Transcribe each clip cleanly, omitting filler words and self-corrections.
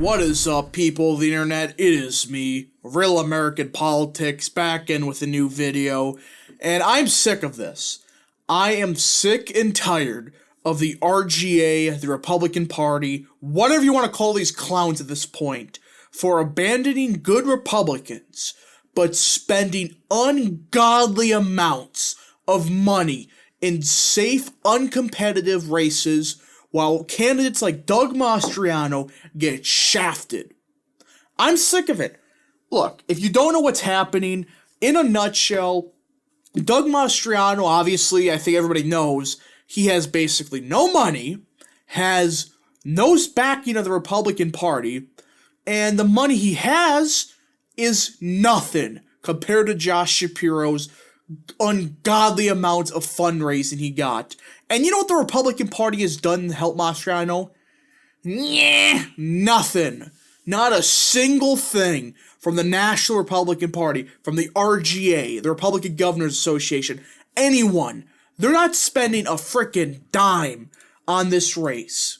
What is up, people of the internet? It is me, Real American Politics, back in with a new video, and I'm sick of this. I am sick and tired of the RGA, the Republican Party, whatever you want to call these clowns at this point, for abandoning good Republicans, but spending ungodly amounts of money in safe, uncompetitive races, while candidates like Doug Mastriano get shafted. I'm sick of it. Look, if you don't know what's happening, in a nutshell, Doug Mastriano, obviously, I think everybody knows, he has basically no money, has no backing of the Republican Party, and the money he has is nothing compared to Josh Shapiro's ungodly amounts of fundraising he got. And you know what the Republican Party has done to help Mastriano? Nothing. Not a single thing from the National Republican Party, from the RGA, the Republican Governors Association, anyone. They're not spending a frickin' dime on this race.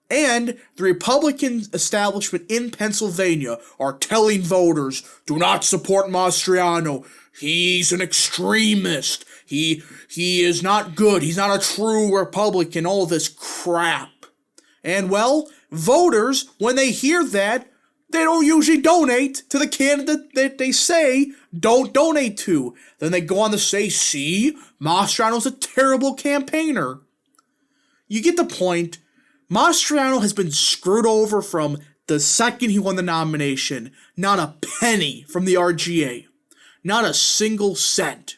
And the Republican establishment in Pennsylvania are telling voters, do not support Mastriano. He's an extremist. He is not good. He's not a true Republican. All this crap. And well, voters, when they hear that, they don't usually donate to the candidate that they say don't donate to. Then they go on to say, see, Mastriano's a terrible campaigner. You get the point. Mastriano has been screwed over from the second he won the nomination. Not a penny from the RGA. Not a single cent.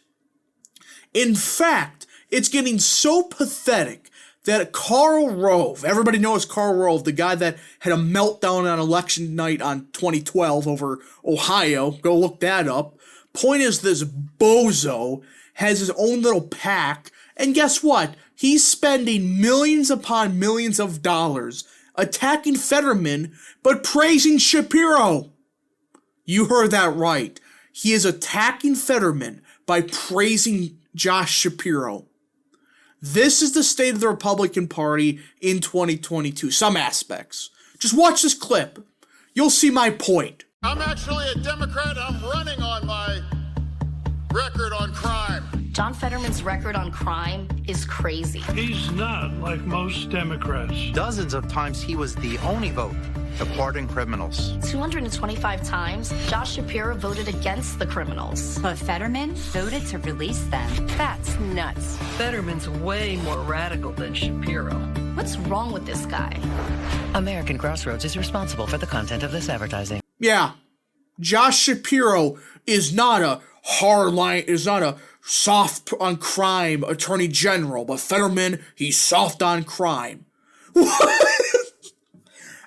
In fact, it's getting so pathetic that Karl Rove, everybody knows Karl Rove, the guy that had a meltdown on election night on 2012 over Ohio, go look that up. Point is, this bozo has his own little PAC, and guess what? He's spending millions upon millions of dollars attacking Fetterman, but praising Shapiro. You heard that right. He is attacking Fetterman by praising Josh Shapiro. This is the state of the Republican Party in 2022. Some aspects. Just watch this clip. You'll see my point. I'm actually a Democrat. I'm running on my record on crime. John Fetterman's record on crime is crazy. He's not like most Democrats. Dozens of times he was the only vote to pardon criminals. 225 times, Josh Shapiro voted against the criminals. But Fetterman voted to release them. That's nuts. Fetterman's way more radical than Shapiro. What's wrong with this guy? American Crossroads is responsible for the content of this advertising. Yeah, Josh Shapiro is not a hardline, is not a soft on crime attorney general, but Fetterman, he's soft on crime. What?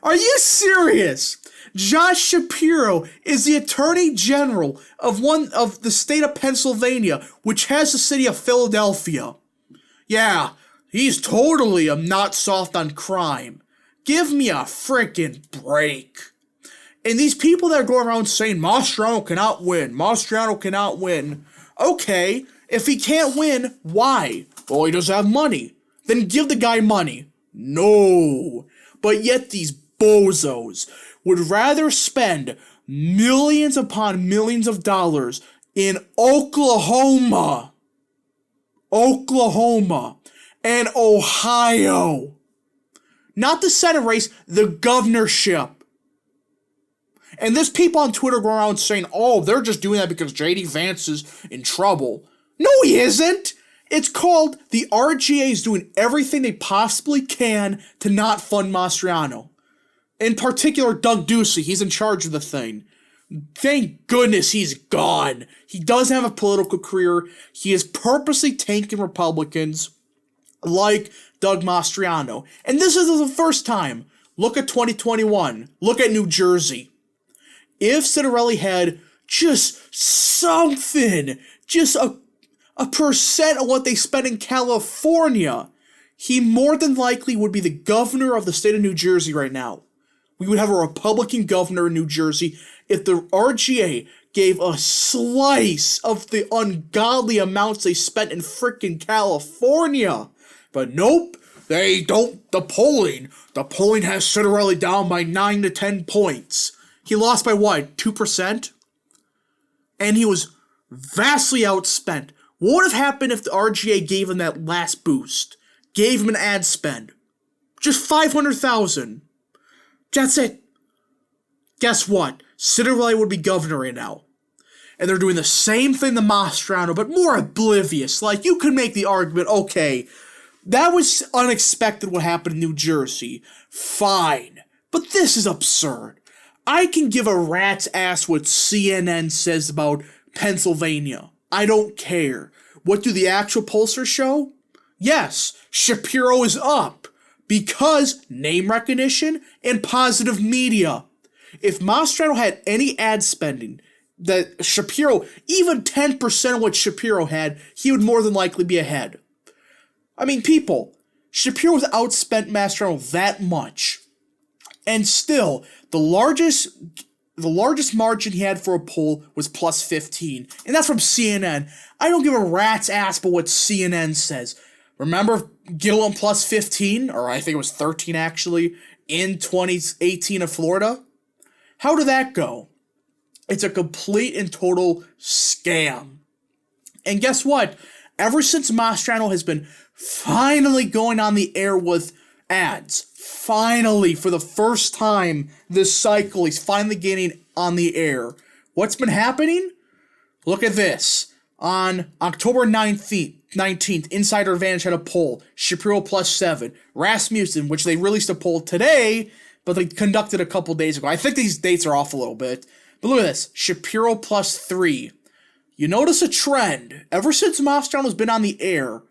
Are you serious? Josh Shapiro is the attorney general of the state of Pennsylvania, which has the city of Philadelphia. Yeah, he's totally not soft on crime. Give me a frickin' break. And these people that are going around saying Mastriano cannot win, Mastriano cannot win. Okay, if he can't win, why? Well, he doesn't have money. Then give the guy money. No. But yet these bozos would rather spend millions upon millions of dollars in Oklahoma, and Ohio. Not the Senate race, the governorship. And there's people on Twitter going around saying, oh, they're just doing that because J.D. Vance is in trouble. No, he isn't. It's called the RGA is doing everything they possibly can to not fund Mastriano. In particular, Doug Ducey, he's in charge of the thing. Thank goodness he's gone. He doesn't have a political career. He is purposely tanking Republicans like Doug Mastriano. And this is the first time. Look at 2021. Look at New Jersey. If Citarelli had just something, just a percent of what they spent in California, he more than likely would be the governor of the state of New Jersey right now. We would have a Republican governor in New Jersey if the RGA gave a slice of the ungodly amounts they spent in frickin' California. But nope, The polling has Citarelli down by 9 to 10 points. He lost by what, 2%? And he was vastly outspent. What would have happened if the RGA gave him that last boost? Gave him an ad spend? Just $500,000. That's it. Guess what? Citarelli would be governor right now. And they're doing the same thing to Mastriano, but more oblivious. Like, you could make the argument, okay, that was unexpected what happened in New Jersey. Fine. But this is absurd. I can give a rat's ass what CNN says about Pennsylvania. I don't care. What do the actual pollsters show? Yes, Shapiro is up. Because name recognition and positive media. If Mastriano had any ad spending that Shapiro, even 10% of what Shapiro had, he would more than likely be ahead. I mean, people, Shapiro was outspent Mastriano that much. And still, the largest margin he had for a poll was plus 15. And that's from CNN. I don't give a rat's ass about what CNN says. Remember Gillum plus 15, or I think it was 13 actually, in 2018 of Florida? How did that go? It's a complete and total scam. And guess what? Ever since Mastriano has been finally going on the air with ads, finally, for the first time this cycle, he's finally getting on the air. What's been happening? Look at this. On October 19th, Insider Advantage had a poll. Shapiro plus 7. Rasmussen, which they released a poll today, but they conducted a couple days ago. I think these dates are off a little bit. But look at this. Shapiro plus 3. You notice a trend. Ever since Mastriano's been on the air,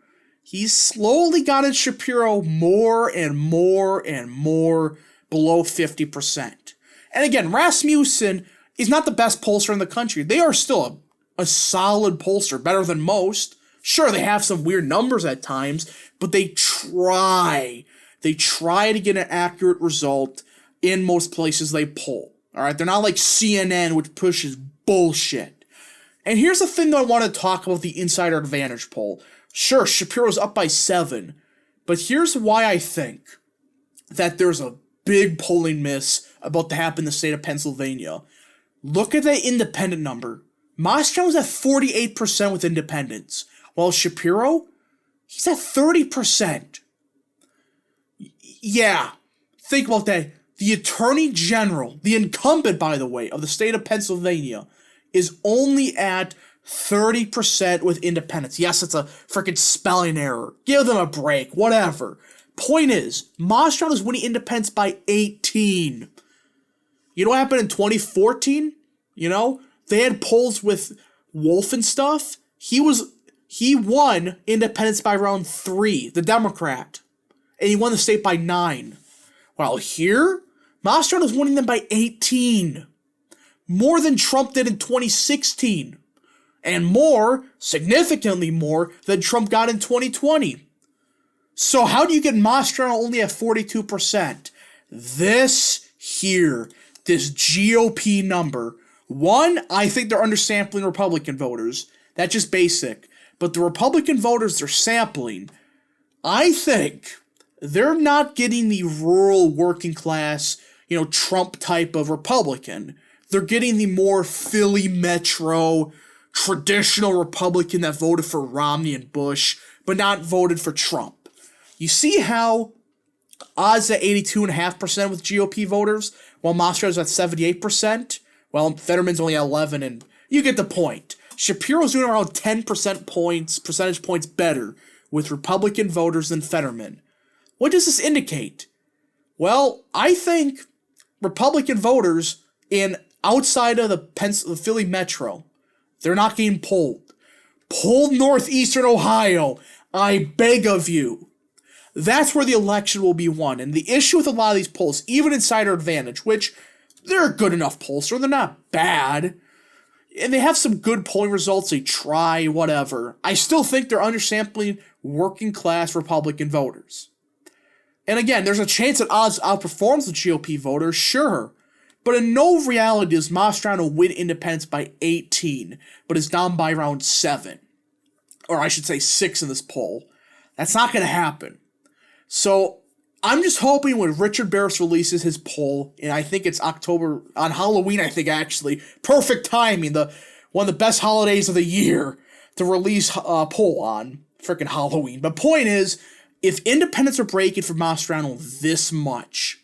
he's slowly gotten Shapiro more and more and more below 50%. And again, Rasmussen is not the best pollster in the country. They are still a solid pollster, better than most. Sure, they have some weird numbers at times, but they try. They try to get an accurate result in most places they poll. All right, they're not like CNN, which pushes bullshit. And here's the thing that I want to talk about the Insider Advantage poll. Sure, Shapiro's up by 7, but here's why I think that there's a big polling miss about to happen in the state of Pennsylvania. Look at the independent number. Mastriano's at 48% with independents, while Shapiro, he's at 30%. Yeah, think about that. The Attorney General, the incumbent, by the way, of the state of Pennsylvania, is only at 30% with independents. Yes, it's a freaking spelling error. Give them a break, whatever. Point is, Mastriano is winning independents by 18. You know what happened in 2014? You know, they had polls with Wolf and stuff. He won independents by around 3, the Democrat. And he won the state by 9. While here, Mastriano's winning them by 18. More than Trump did in 2016. And more, significantly more, than Trump got in 2020. So how do you get Mastriano only at 42%? This GOP number. One, I think they're undersampling Republican voters. That's just basic. But the Republican voters they're sampling, I think they're not getting the rural working class, Trump type of Republican. They're getting the more Philly metro, traditional Republican that voted for Romney and Bush, but not voted for Trump. You see how Oz at 82.5% with GOP voters, while Mastriano's at 78%? Well, Fetterman's only at 11, and you get the point. Shapiro's doing around 10 percentage points better with Republican voters than Fetterman. What does this indicate? Well, I think Republican voters outside of the Philly metro, they're not getting polled. Poll northeastern Ohio, I beg of you. That's where the election will be won. And the issue with a lot of these polls, even Insider Advantage, which they're a good enough pollster, they're not bad, and they have some good polling results, they try, whatever. I still think they're undersampling working class Republican voters. And again, there's a chance that Oz outperforms the GOP voters, sure. But in no reality does Mastriano win independents by 18, but is down by around 7. Or I should say 6 in this poll. That's not going to happen. So I'm just hoping when Richard Barris releases his poll, and I think it's October, on Halloween, I think actually, perfect timing, one of the best holidays of the year to release a poll on freaking Halloween. But point is, if independents are breaking for Mastriano this much,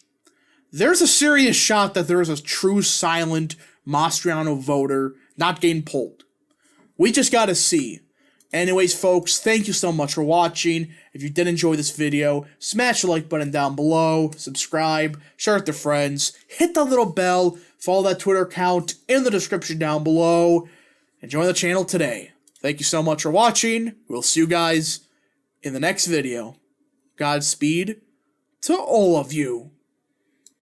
there's a serious shot that there is a true silent Mastriano voter not getting polled. We just gotta see. Anyways, folks, thank you so much for watching. If you did enjoy this video, smash the like button down below, subscribe, share it to friends, hit the little bell, follow that Twitter account in the description down below, and join the channel today. Thank you so much for watching. We'll see you guys in the next video. Godspeed to all of you.